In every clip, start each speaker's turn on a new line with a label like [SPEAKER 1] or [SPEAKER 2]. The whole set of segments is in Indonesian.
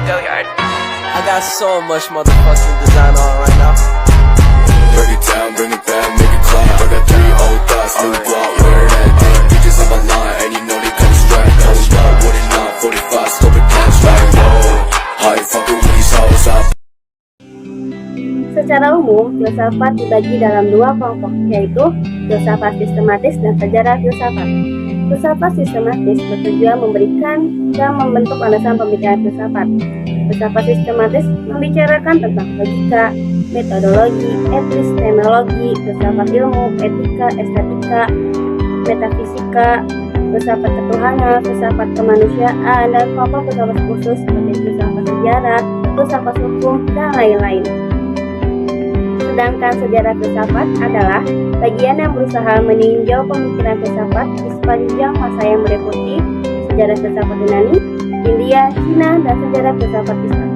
[SPEAKER 1] I got so much motherfucking design on right now.
[SPEAKER 2] Break it down, bring it back, make it clap. I got 3 old thoughts, new block, where that thing. Bitches on my line, and you know they come straight. Hold up, what it not, 45, scope it cash like whoa. How you fucking with these hoes up?
[SPEAKER 3] Secara umum, filsafat dibagi dalam 2 kelompok, yaitu filsafat sistematis dan sejarah filsafat. Filsafat sistematis bertujuan memberikan dan membentuk landasan pemikiran filsafat. Filsafat sistematis membicarakan tentang logika, metodologi, epistemologi, filsafat ilmu, etika, estetika, metafisika, filsafat ketuhanan, filsafat kemanusiaan, dan kelompok filsafat khusus seperti filsafat sejarah, filsafat hukum, dan lain-lain. Sedangkan sejarah filsafat adalah bagian yang berusaha meninjau pemikiran filsafat di sepanjang masa yang meliputi sejarah filsafat Yunani, India, Cina, dan sejarah filsafat Islam.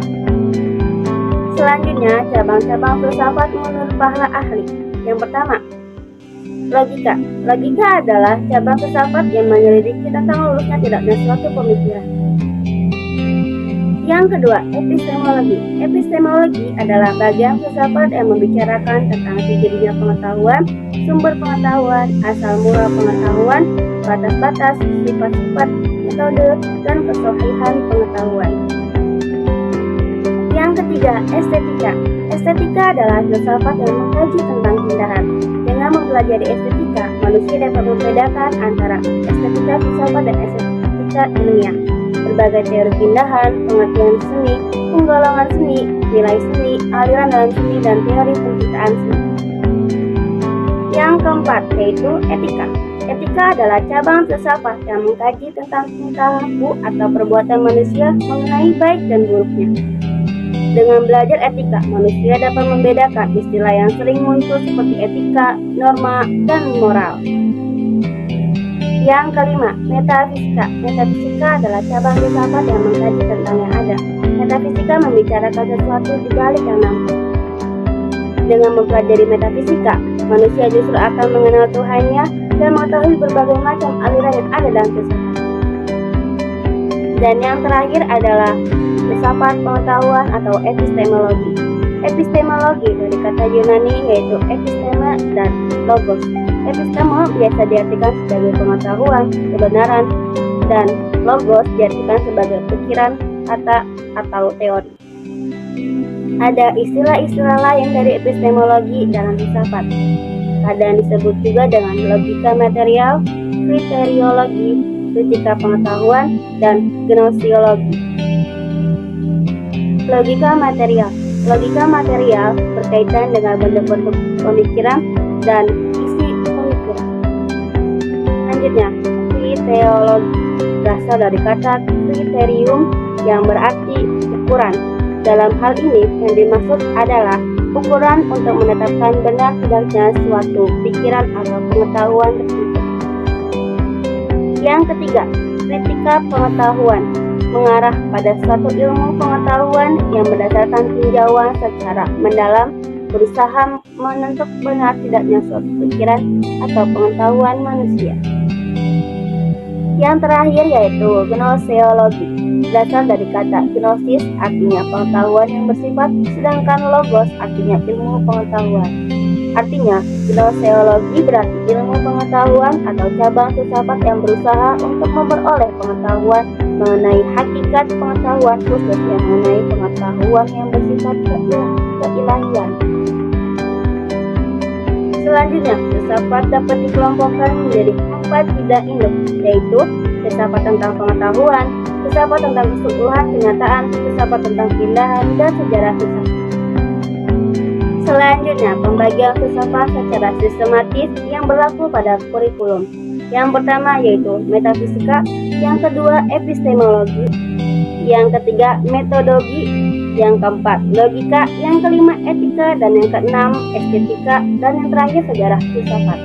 [SPEAKER 3] Selanjutnya, cabang-cabang filsafat menurut para ahli. Yang pertama, logika. Logika adalah cabang filsafat yang menyelidiki tentang lulusnya tidaknya suatu pemikiran. Yang kedua, epistemologi. Epistemologi adalah bagian filsafat yang membicarakan tentang terjadinya pengetahuan, sumber pengetahuan, asal mula pengetahuan, batas-batas, sifat-sifat, metode, dan kesohihan pengetahuan. Yang ketiga, estetika. Estetika adalah filsafat yang mengkaji tentang keindahan. Dengan mempelajari estetika, manusia dapat membedakan antara estetika filsafat dan estetika ilmiah. Berbagai teori keindahan, pengertian seni, penggolongan seni, nilai seni, aliran dalam seni, dan teori penciptaan seni. Yang keempat, yaitu etika. Etika adalah cabang filsafat yang mengkaji tentang tingkah laku atau perbuatan manusia mengenai baik dan buruknya. Dengan belajar etika, manusia dapat membedakan istilah yang sering muncul seperti etika, norma, dan moral. Yang kelima, metafisika. Metafisika adalah cabang filsafat yang mengkaji tentang yang ada. Metafisika membicarakan sesuatu di balik yang nampak. Dengan mempelajari metafisika, manusia justru akan mengenal Tuhannya dan mengetahui berbagai macam aliran yang ada dalam filsafat. Dan yang terakhir adalah filsafat pengetahuan atau epistemologi. Epistemologi dari kata Yunani yaitu episteme dan logos. Episteme biasa diartikan sebagai pengetahuan, kebenaran, dan logos diartikan sebagai pikiran, kata, atau teori. Ada istilah-istilah lain dari epistemologi dalam filsafat. Kadang disebut juga dengan logika material, kriteriologi, kritika pengetahuan, dan gnosiologi. Logika material. Logika material berkaitan dengan bentuk-bentuk pemikiran dan isi pemikiran. Selanjutnya, kriteologi berasal dari kata kriterium yang berarti ukuran. Dalam hal ini, yang dimaksud adalah ukuran untuk menetapkan benar tidaknya suatu pikiran atau pengetahuan tertentu. Yang ketiga, kritika pengetahuan mengarah pada suatu ilmu pengetahuan yang berdasarkan tinjauan secara mendalam, berusaha menentuk benar tidaknya suatu pikiran atau pengetahuan manusia. Yang terakhir yaitu gnosiologi, berasal dari kata gnosis artinya pengetahuan yang bersifat, sedangkan logos artinya ilmu pengetahuan. Artinya, gnosiologi berarti ilmu pengetahuan atau cabang filsafat yang berusaha untuk memperoleh pengetahuan mengenai hakikat pengetahuan, khususnya mengenai pengetahuan yang bersifat keilahian. Selanjutnya, filsafat dapat dikelompokkan menjadi 4 bidang induk, yaitu filsafat tentang pengetahuan, filsafat tentang keseluruhan kenyataan, filsafat tentang keindahan, dan sejarah filsafat. Selanjutnya, pembagian filsafat secara sistematis yang berlaku pada kurikulum. Yang pertama yaitu metafisika, yang kedua epistemologi, yang ketiga metodologi, yang keempat logika, yang kelima etika, dan yang keenam estetika, dan yang terakhir sejarah filsafat.